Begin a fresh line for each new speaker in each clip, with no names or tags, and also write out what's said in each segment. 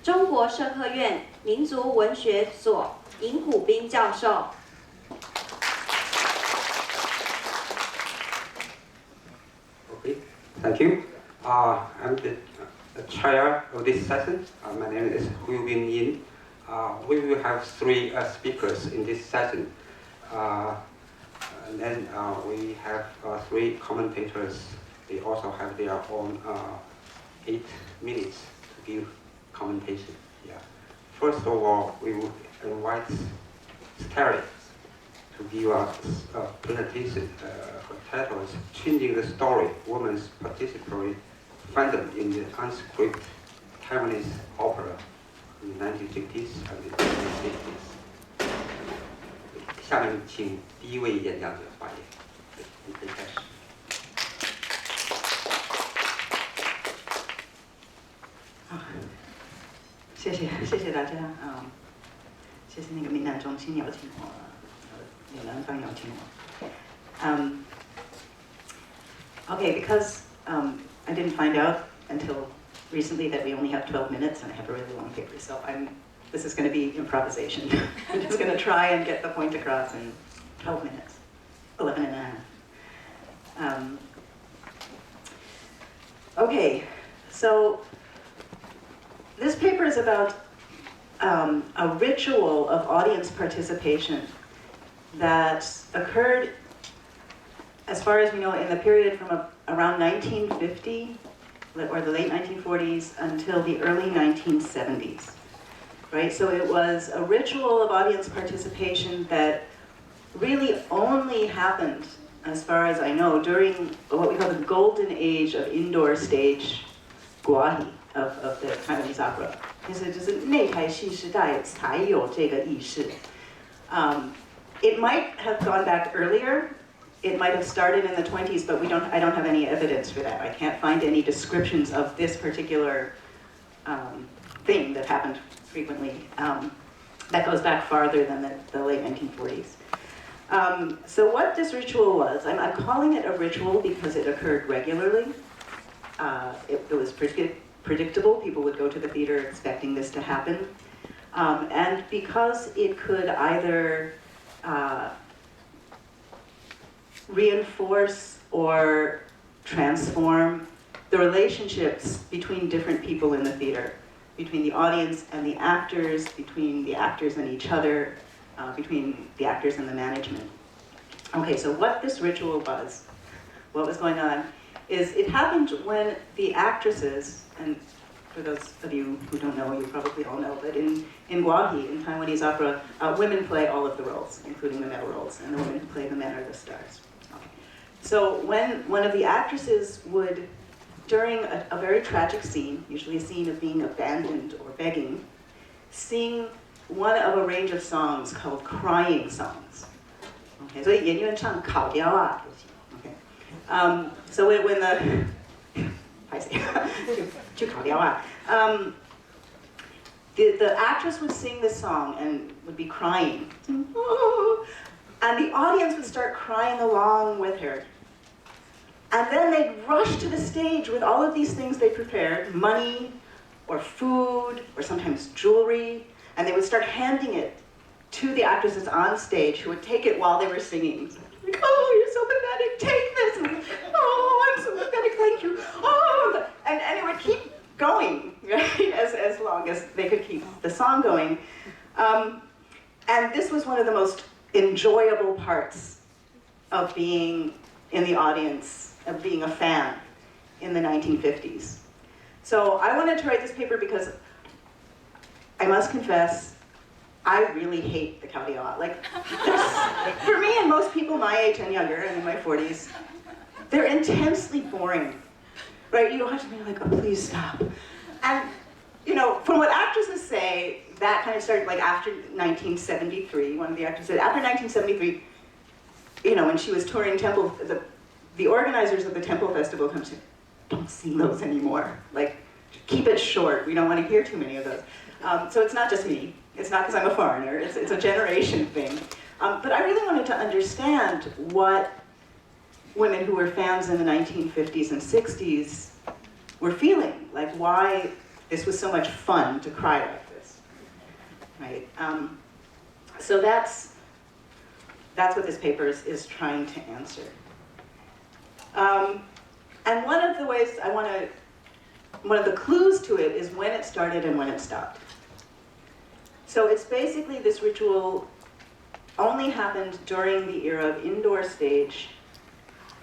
中国社科院民族文学所尹虎斌教授。
Okay, thank you. I'm the chair of this session. My name is Hu Bin Yin. We will have three speakers in this session. And then we have three commentators. They also have their own 8 minutes to give commentation. Yeah. First of all, we would invite Teri to give us a presentation. Her title is Changing the Story, Women's Participatory Fandom in the Unscripted Taiwanese Opera in the 1950s and the 1960s. 下面请第一位演讲者发言。你可以开始。
谢谢大家，谢谢那个闽南中心邀请我，有南方邀请我。Okay, because I didn't find out until recently that we only have 12 minutes and I have a really long paper, so this is going to be improvisation. I'm just going to try and get the point across in 12 minutes, 11 and a half. Okay, so this paper is about a ritual of audience participation that occurred, as far as we know, in the period from around 1950, or the late 1940s, until the early 1970s. Right? So it was a ritual of audience participation that really only happened, as far as I know, during what we call the golden age of indoor stage guahi of the Taiwanese opera. 就是内台戏时代才有这个意识。It might have gone back earlier. It might have started in the 20s, but I don't have any evidence for that. I can't find any descriptions of this particular thing that happened frequently that goes back farther than the late 1940s. So what this ritual was, I'm calling it a ritual because it occurred regularly. It was predictable. People would go to the theater expecting this to happen. And because it could either reinforce or transform the relationships between different people in the theater, between the audience and the actors, between the actors and each other, between the actors and the management. Okay, so what this ritual was, what was going on, is it happened when the actresses, and for those of you who don't know, you probably all know, but in guahi, in Taiwanese opera, women play all of the roles, including the male roles, and the women who play the men are the stars. Okay. So when one of the actresses would, during a very tragic scene, usually a scene of being abandoned or begging, sing one of a range of songs called crying songs. Okay, so 演员唱考调啊 okay. So when the the actress would sing this song and would be crying, and the audience would start crying along with her. And then they'd rush to the stage with all of these things they prepared, money or food or sometimes jewelry, and they would start handing it to the actresses on stage who would take it while they were singing. Like, oh, you're so pathetic, take this. And, oh, I'm so pathetic, thank you. Oh, and it would keep going, right, as long as they could keep the song going. And this was one of the most enjoyable parts of being in the audience, of being a fan in the 1950s. So I wanted to write this paper because I must confess, I really hate the kaudiawa. Like, for me and most people my age and younger, and in my 40s, they're intensely boring, right? You watch them and you're like, oh, please stop. And, you know, from what actresses say, that kind of started like after 1973. One of the actors said, after 1973, you know, when she was touring Temple, the organizers of the Temple Festival come to, don't sing those anymore. Like, keep it short. We don't want to hear too many of those. So it's not just me. It's not because I'm a foreigner. It's a generation thing. But I really wanted to understand what women who were fans in the 1950s and 60s were feeling. Like, why this was so much fun to cry like this, right? So that's what this paper is trying to answer. And one of the ways one of the clues to it is when it started and when it stopped. So it's basically this ritual only happened during the era of indoor stage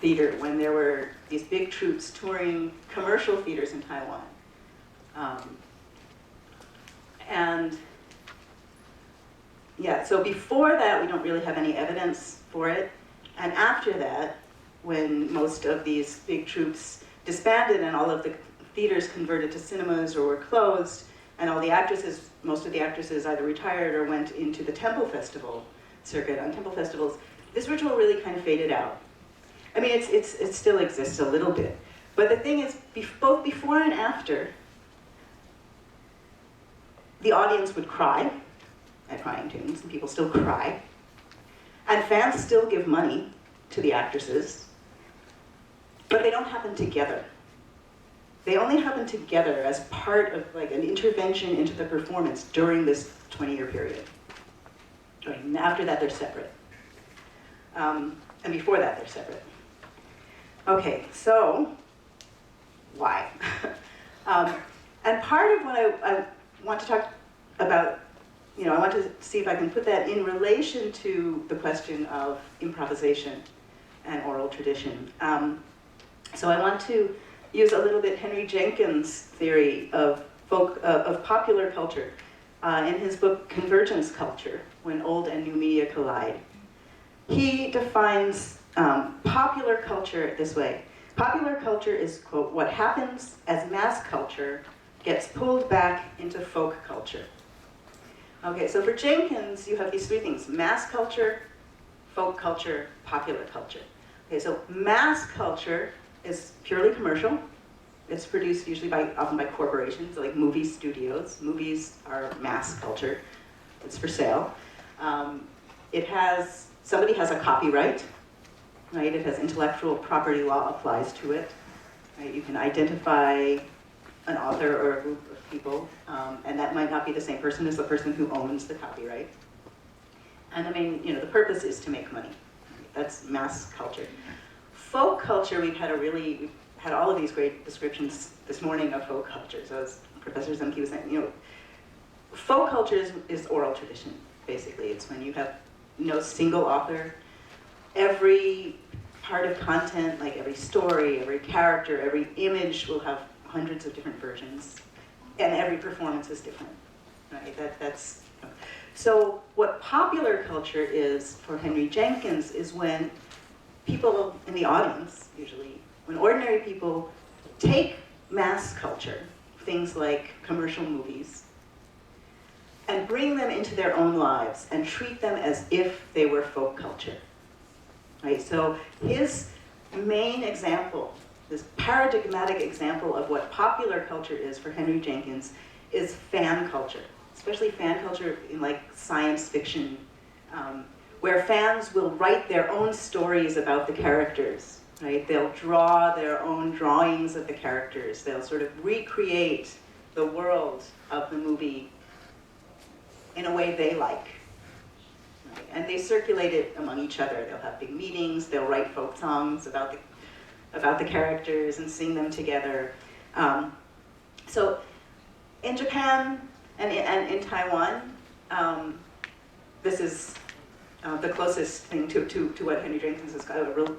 theater, when there were these big troupes touring commercial theaters in Taiwan. And yeah, so before that, we don't really have any evidence for it. And after that, when most of these big troupes disbanded and all of the theaters converted to cinemas or were closed, and all the actresses, most of the actresses either retired or went into the temple festival circuit. On temple festivals, this ritual really kind of faded out. I mean, it still exists a little bit. But the thing is, both before and after, the audience would cry at crying tunes, and people still cry. And fans still give money to the actresses, but they don't happen together. They only happen together as part of like an intervention into the performance during this 20-year period. Right? And after that, they're separate. And before that, they're separate. Okay, so why? And part of what I want to talk about, I want to see if I can put that in relation to the question of improvisation and oral tradition. So I want to use a little bit Henry Jenkins' theory of popular culture in his book Convergence Culture, When Old and New Media Collide. He defines popular culture this way. Popular culture is, quote, what happens as mass culture gets pulled back into folk culture. Okay, so for Jenkins, you have these three things: mass culture, folk culture, popular culture. Okay, so mass culture is purely commercial. It's produced usually often by corporations, like movie studios. Movies are mass culture. It's for sale. Somebody has a copyright, right? It has intellectual property law applies to it. Right? You can identify an author or a group of people, and that might not be the same person as the person who owns the copyright. And I mean, the purpose is to make money. Right? That's mass culture. Folk culture, we've had all of these great descriptions this morning of folk culture. So as Professor Zemke was saying, folk culture is oral tradition, basically. It's when you have no single author. Every part of content, like every story, every character, every image will have hundreds of different versions, and every performance is different, right? So what popular culture is for Henry Jenkins is when people in the audience, usually, when ordinary people take mass culture, things like commercial movies, and bring them into their own lives and treat them as if they were folk culture. Right? So his main example, this paradigmatic example of what popular culture is for Henry Jenkins, is fan culture, especially fan culture in like science fiction, where fans will write their own stories about the characters. Right? They'll draw their own drawings of the characters. They'll sort of recreate the world of the movie in a way they like. Right? And they circulate it among each other. They'll have big meetings. They'll write folk songs about the characters and sing them together. So in Japan and in Taiwan, this is the closest thing to what Henry Jenkins is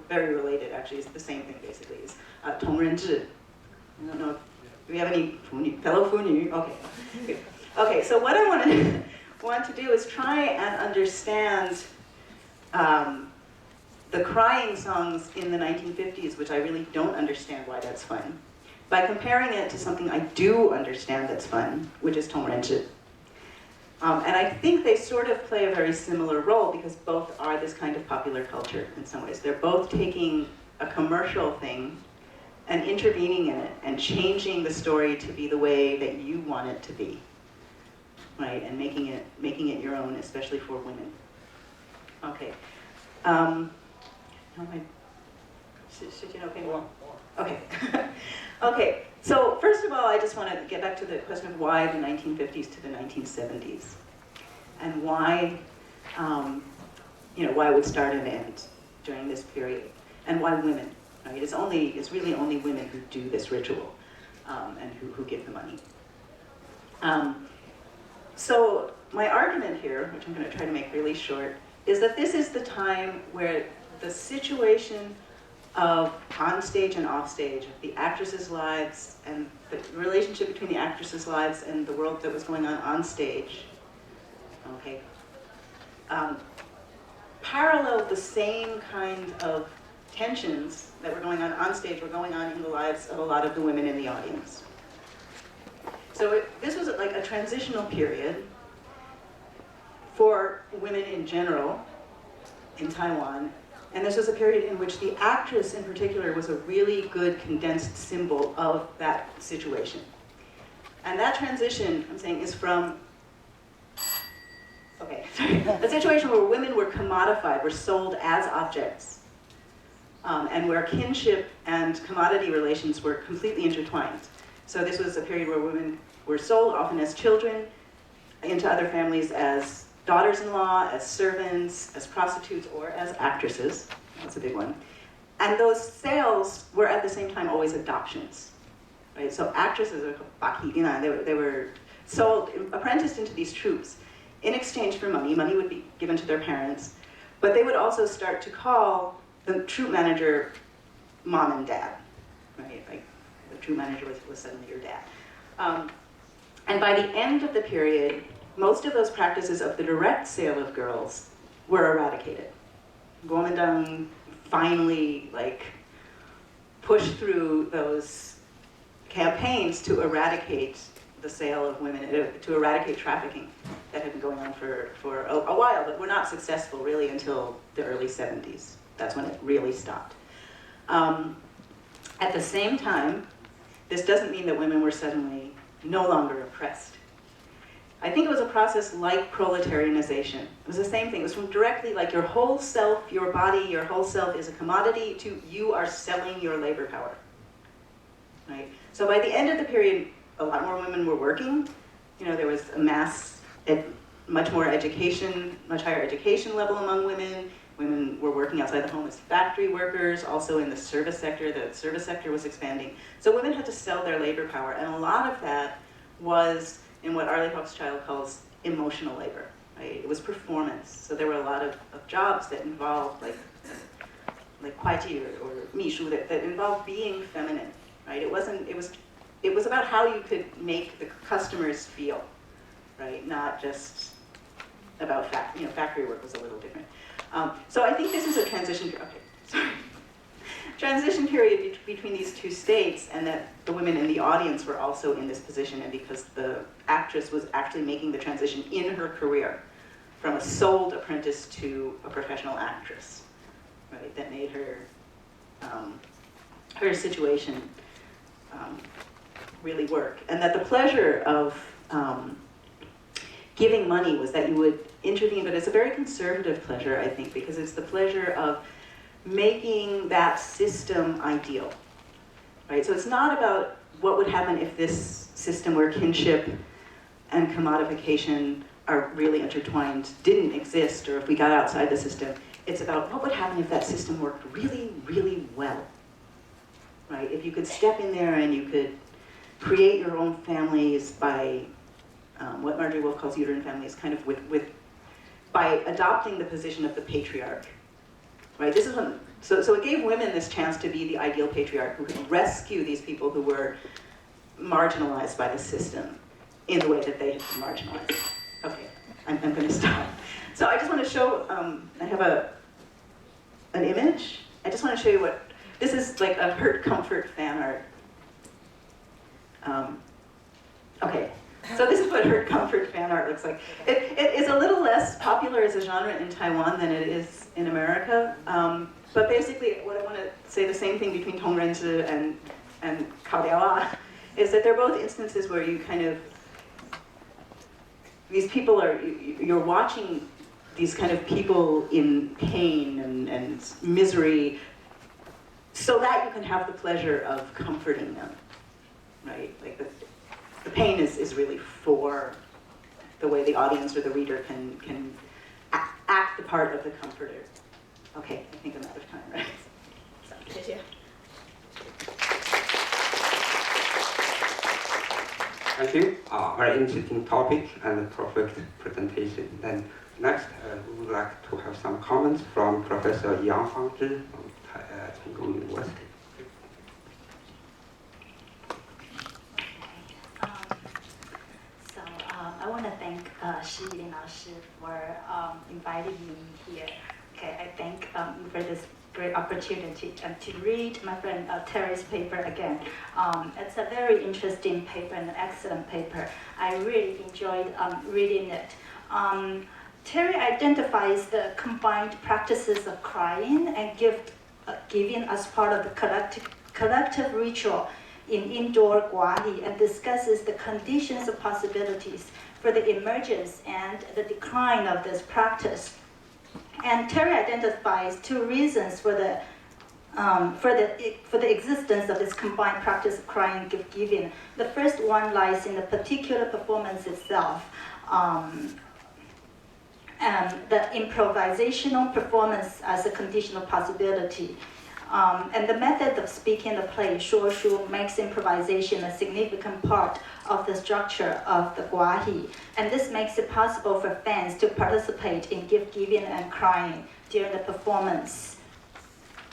very related, actually. It's the same thing, basically. It's 同人志. I don't know if we have any fellow 妇女? Okay. Okay, so what I want to do is try and understand the crying songs in the 1950s, which I really don't understand why that's fun, by comparing it to something I do understand that's fun, which is 同人志. And I think they sort of play a very similar role because both are this kind of popular culture in some ways. They're both taking a commercial thing and intervening in it and changing the story to be the way that you want it to be, right? And making it your own, especially for women. Okay. Should you know? Okay. Okay. Okay. So first of all, I just want to get back to the question of why the 1950s to the 1970s, and why, why it would start and end during this period, and why women. Right? It's really only women who do this ritual, and who give the money. So my argument here, which I'm going to try to make really short, is that this is the time where the situation of on-stage and off-stage, of the actresses' lives, and the relationship between the actresses' lives and the world that was going on stage, okay, paralleled the same kind of tensions that were going on stage were going on in the lives of a lot of the women in the audience. So this was like a transitional period for women in general in Taiwan. And this was a period in which the actress in particular was a really good condensed symbol of that situation. And that transition, I'm saying, is from, a situation where women were commodified, were sold as objects, and where kinship and commodity relations were completely intertwined. So this was a period where women were sold, often as children, into other families as daughters-in-law, as servants, as prostitutes, or as actresses. That's a big one. And those sales were at the same time always adoptions. Right? So actresses, they were sold, apprenticed into these troupes in exchange for money. Money would be given to their parents, but they would also start to call the troupe manager mom and dad. Right? Like the troupe manager was suddenly your dad. And by the end of the period, most of those practices of the direct sale of girls were eradicated. Kuomintang finally pushed through those campaigns to eradicate the sale of women, to eradicate trafficking that had been going on for a while, but were not successful really until the early 70s. That's when it really stopped. At the same time, this doesn't mean that women were suddenly no longer oppressed. I think it was a process like proletarianization. It was the same thing. It was from directly your whole self, your body, your whole self is a commodity to you are selling your labor power. Right? So by the end of the period, a lot more women were working. There was much more education, much higher education level among women. Women were working outside the home as factory workers, also in the service sector. The service sector was expanding. So women had to sell their labor power, and a lot of that was in what Arlie Hochschild calls emotional labor. Right? It was performance. So there were a lot of jobs that involved like Kwaiji or Mishu that involved being feminine. Right? It was about how you could make the customers feel, right? Not just about factory work was a little different. So I think this is a transition period between these two states, and that the women in the audience were also in this position, and because the actress was actually making the transition in her career from a sold apprentice to a professional actress, right? That made her her situation really work, and that the pleasure of giving money was that you would intervene, but it's a very conservative pleasure, I think, because it's the pleasure of making that system ideal, right? So it's not about what would happen if this system where kinship and commodification are really intertwined didn't exist, or if we got outside the system. It's about what would happen if that system worked really, really well, right? If you could step in there and you could create your own families by what Marjorie Wolf calls uterine families, kind of by adopting the position of the patriarch, right? This is so it gave women this chance to be the ideal patriarch who could rescue these people who were marginalized by the system in the way that they had been marginalized. Okay, I'm going to stop. So I just want to show, I have an image. I just want to show you what, this is like a Hurt Comfort fan art. Okay, so this is what Hurt Comfort fan art looks like. It is a little less popular as a genre in Taiwan than it is in America. But basically, what I want to say, the same thing between Tongrenzi and Kaodiawa, is that they're both instances where you kind of, these people are, you're watching these kind of people in pain and misery so that you can have the pleasure of comforting them. right? Like the pain is really for the way the audience or the reader can act the part of the comforter. Okay, I think I'm out of time, right? So, thank you.
Thank you. Very interesting topic and perfect presentation. Then next, we would like to have some comments from Professor Yang Fangzhi from Taiwan University.
I want to thank Shi Yilin Laoshi for inviting me here. Okay, I thank you for this great opportunity to read my friend Teri's paper again. It's a very interesting paper and an excellent paper. I really enjoyed reading it. Teri identifies the combined practices of crying and giving as part of the collective ritual in indoor guahi and discusses the conditions of possibilities for the emergence and the decline of this practice. And Teri identifies two reasons for the existence of this combined practice of crying and gift-giving. The first one lies in the particular performance itself, and the improvisational performance as a conditional possibility. And the method of speaking the play, Shuoshu, makes improvisation a significant part of the structure of the guahi. And this makes it possible for fans to participate in gift-giving and crying during the performance.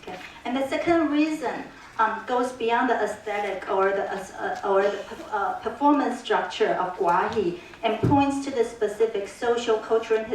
Okay. And the second reason goes beyond the aesthetic or the performance structure of guahi and points to the specific social, cultural, and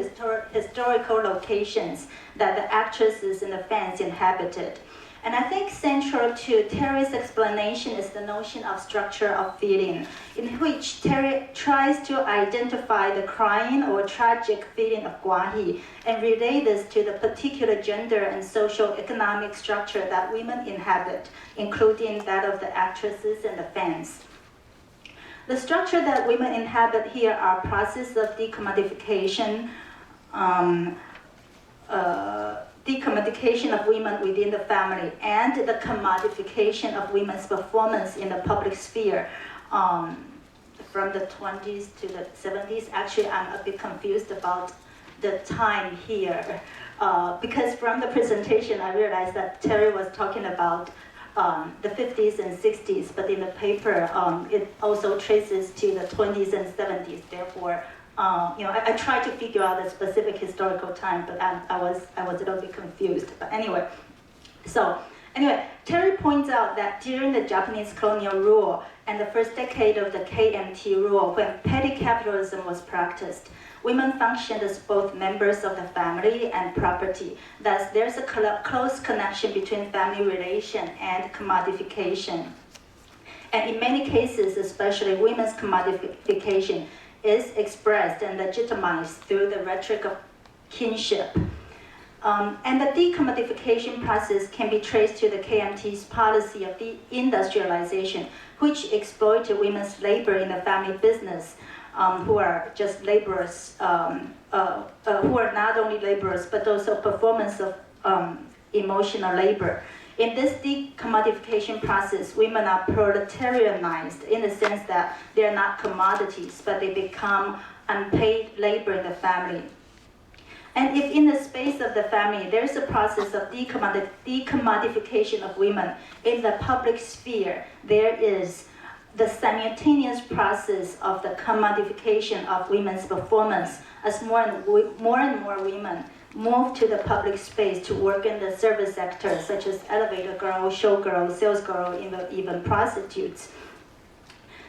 historical locations that the actresses and the fans inhabited. And I think central to Teri's explanation is the notion of structure of feeling, in which Teri tries to identify the crying or tragic feeling of guahi and relate this to the particular gender and social economic structure that women inhabit, including that of the actresses and the fans. The structure that women inhabit here are processes of decommodification, decommodification of women within the family, and the commodification of women's performance in the public sphere from the 20s to the 70s. Actually, I'm a bit confused about the time here because from the presentation I realized that Teri was talking about the 50s and 60s, but in the paper it also traces to the 20s and 70s. Therefore, I tried to figure out the specific historical time, but I was a little bit confused. But anyway, Teri points out that during the Japanese colonial rule and the first decade of the KMT rule, when petty capitalism was practiced, women functioned as both members of the family and property. Thus, there's a close connection between family relation and commodification. And in many cases, especially women's commodification, is expressed and legitimized through the rhetoric of kinship. And the decommodification process can be traced to the KMT's policy of deindustrialization, which exploited women's labor in the family business, who are just laborers, who are not only laborers, but also performance of emotional labor. In this decommodification process, women are proletarianized in the sense that they are not commodities, but they become unpaid labor in the family. And if in the space of the family, there's a process of decommodification of women in the public sphere, there is the simultaneous process of the commodification of women's performance as more and more women move to the public space to work in the service sector, such as elevator girl, show girl, sales girl, even prostitutes.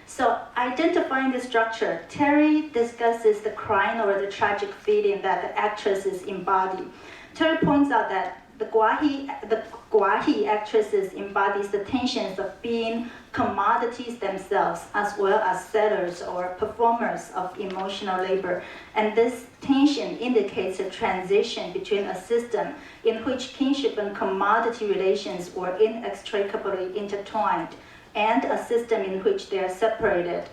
So identifying the structure, Teri discusses the crying or the tragic feeling that the actresses embody. Teri points out that the guahi actresses embodies the tensions of being commodities themselves, as well as sellers or performers of emotional labor. And this tension indicates a transition between a system in which kinship and commodity relations were inextricably intertwined, and a system in which they are separated.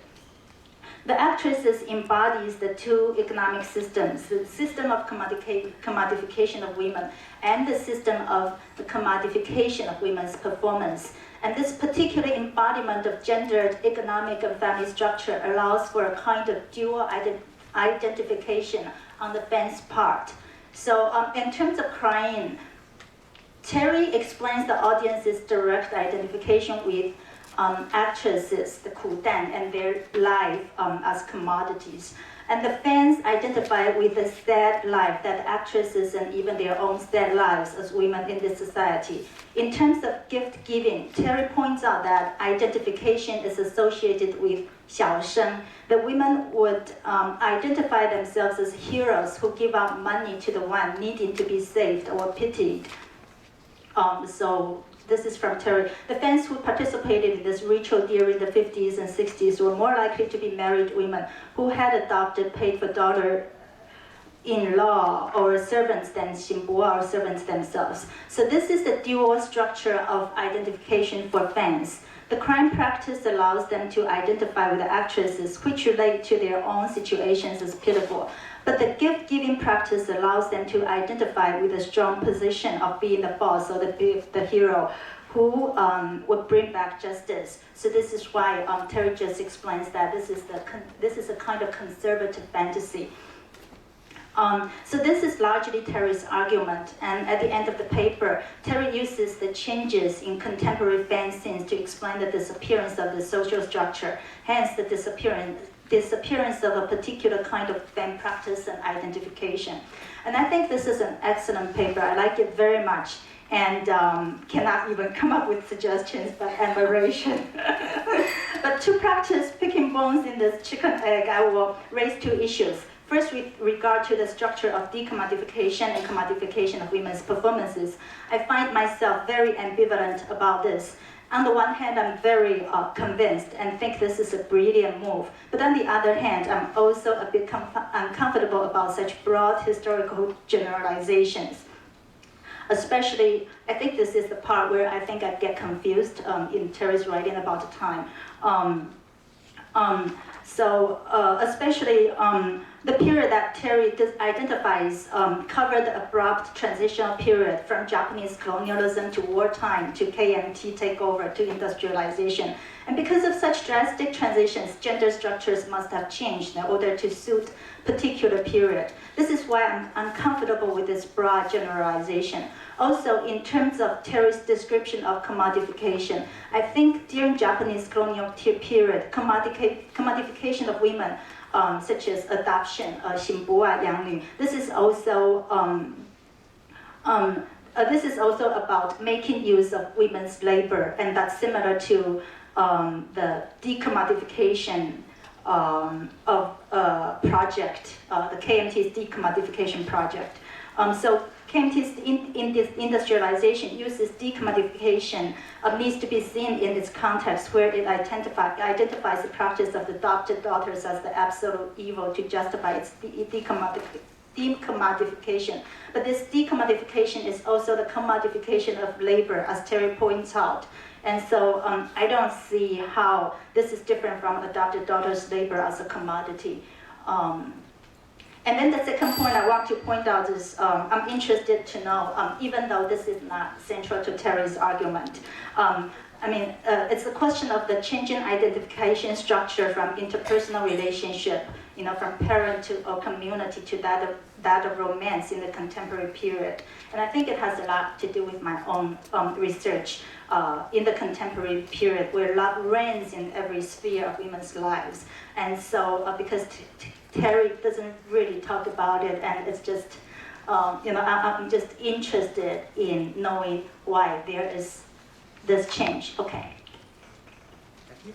The actresses embodies the two economic systems, the system of commodification of women and the system of the commodification of women's performance. And this particular embodiment of gendered, economic, and family structure allows for a kind of dual identification on the fan's part. So in terms of crying, Teri explains the audience's direct identification with actresses, the kudan, and their life as commodities. And the fans identify with the sad life that actresses and even their own sad lives as women in this society. In terms of gift giving, Teri points out that identification is associated with 小生. The women would identify themselves as heroes who give out money to the one needing to be saved or pitied. So this is from Teri. The fans who participated in this ritual during the 50s and 60s were more likely to be married women who had adopted paid-for daughter-in-law or servants than Xinbua or servants themselves. So this is the dual structure of identification for fans. The crime practice allows them to identify with the actresses, which relate to their own situations as pitiful. But the gift-giving practice allows them to identify with a strong position of being the boss or the hero who would bring back justice. So this is why Teri just explains that this is a kind of conservative fantasy. So this is largely Teri's argument, and at the end of the paper, Teri uses the changes in contemporary fan scenes to explain the disappearance of the social structure, hence the disappearance of a particular kind of fan practice and identification. And I think this is an excellent paper. I like it very much, and cannot even come up with suggestions but admiration. But to practice picking bones in this chicken egg, I will raise two issues. First, with regard to the structure of decommodification and commodification of women's performances, I find myself very ambivalent about this. On the one hand, I'm very convinced and think this is a brilliant move. But on the other hand, I'm also a bit uncomfortable about such broad historical generalizations. Especially, I think this is the part where I think I get confused in Teri's writing about the time. Especially the period that Teri identifies covered the abrupt transitional period from Japanese colonialism to wartime to KMT takeover to industrialization. And because of such drastic transitions, gender structures must have changed in order to suit particular period. This is why I'm uncomfortable with this broad generalization. Also, in terms of Teri's description of commodification, I think during Japanese colonial period, commodification of women, such as adoption, 新不爱养女, this is also about making use of women's labor, and that's similar to the decommodification of project, the KMT's decommodification project. So KMT's industrialization uses decommodification needs to be seen in its context, where it identifies the practice of adopted daughters as the absolute evil to justify its decommodification. But this decommodification is also the commodification of labor, as Teri points out. And so I don't see how this is different from adopted daughters' labor as a commodity. And then the second point I want to point out is I'm interested to know, even though this is not central to Teri's argument, it's a question of the changing identification structure from interpersonal relationship, from parent to or community to that of romance in the contemporary period. And I think it has a lot to do with my own research in the contemporary period, where love reigns in every sphere of women's lives. And so because Teri doesn't really talk about it, and it's just, I'm just interested in knowing why there is this change. Okay.
Thank you.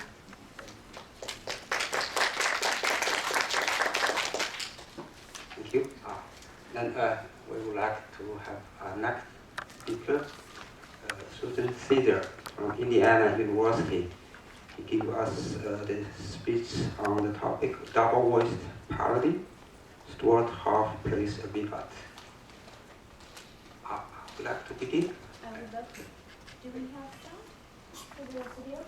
Thank you. Then we would like to have our next speaker, Susan Caesar from Indiana University. He gave us the speech on the topic double-voiced parody. Stewart Huff plays a Bigot. Would you like to begin?
I would love to. Do we have sound for the video?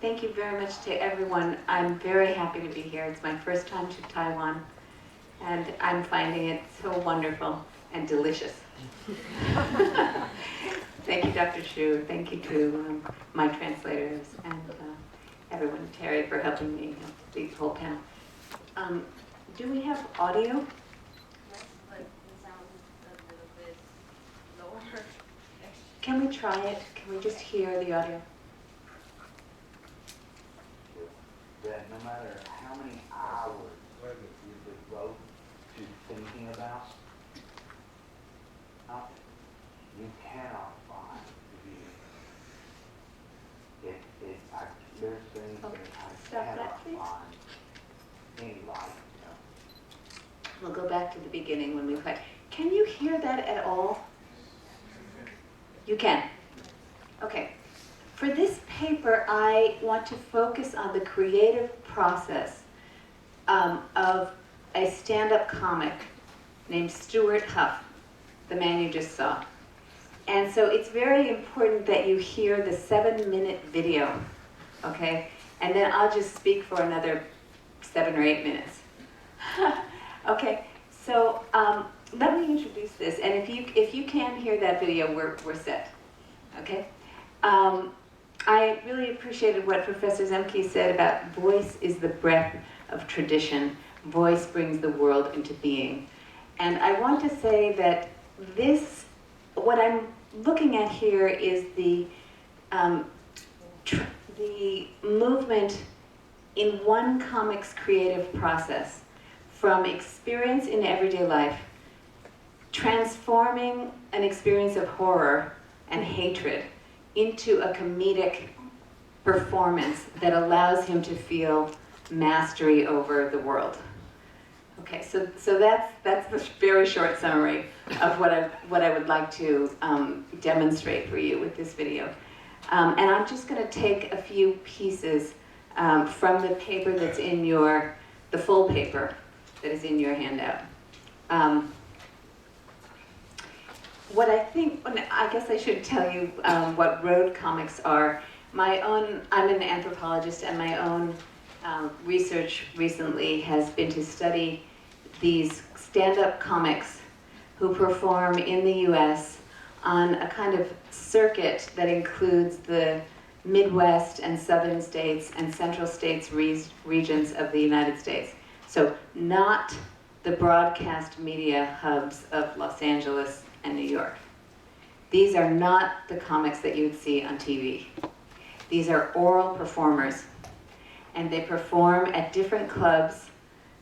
Thank you very much to everyone. I'm very happy to be here. It's my first time to Taiwan, and I'm finding it so wonderful. and delicious. Thank you, Dr. Chu. Thank you to my translators and everyone, Teri, for helping me lead the whole panel. Do we have audio?
Yes, but the sound is a little bit lower.
Can we try it? Can we just hear the audio?
That no matter how many hours you devote to thinking about something, you cannot find the beauty. There's things that I
Stop that,
cannot
please.
find any life.
We'll go back to the beginning when we play. Can you hear that at all? You can. Okay. For this paper, I want to focus on the creative process of a stand-up comic named Stewart Huff, the man you just saw. And so it's very important that you hear the 7-minute video, okay? And then I'll just speak for another 7 or 8 minutes. Okay, so let me introduce this, and if you can hear that video, we're set, okay? I really appreciated what Professor Zemke said about voice is the breath of tradition. Voice brings the world into being. And I want to say that what I'm looking at here is the movement in one comic's creative process from experience in everyday life, transforming an experience of horror and hatred into a comedic performance that allows him to feel mastery over the world. Okay, so that's the very short summary of what I would like to demonstrate for you with this video. And I'm just going to take a few pieces from the paper that's in the full paper that is in your handout. What I guess I should tell you what road comics are. I'm an anthropologist, and my own research recently has been to study these stand-up comics who perform in the US on a kind of circuit that includes the Midwest and Southern states and Central states regions of the United States. So not the broadcast media hubs of Los Angeles and New York. These are not the comics that you would see on TV. These are oral performers, and they perform at different clubs,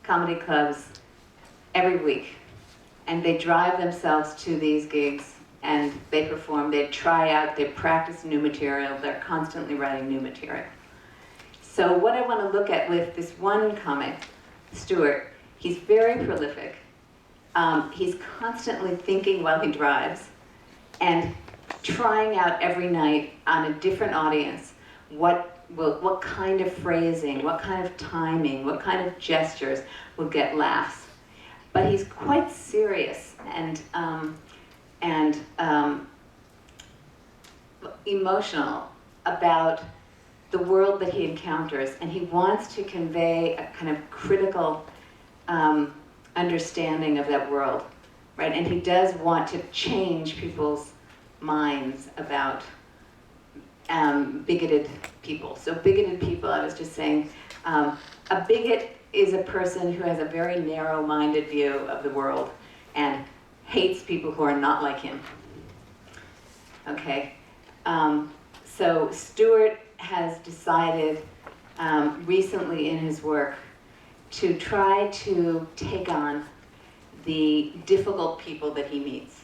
comedy clubs, every week. And they drive themselves to these gigs, and they perform, they try out, they practice new material, they're constantly writing new material. So what I want to look at with this one comic, Stewart, he's very prolific. He's constantly thinking while he drives and trying out every night on a different audience what kind of phrasing, what kind of timing, what kind of gestures will get laughs. But he's quite serious and emotional about the world that he encounters, and he wants to convey a kind of critical understanding of that world, right? And he does want to change people's minds about bigoted people. So bigoted people, I was just saying, a bigot is a person who has a very narrow-minded view of the world and hates people who are not like him. Okay, so Stewart has decided recently in his work to try to take on the difficult people that he meets.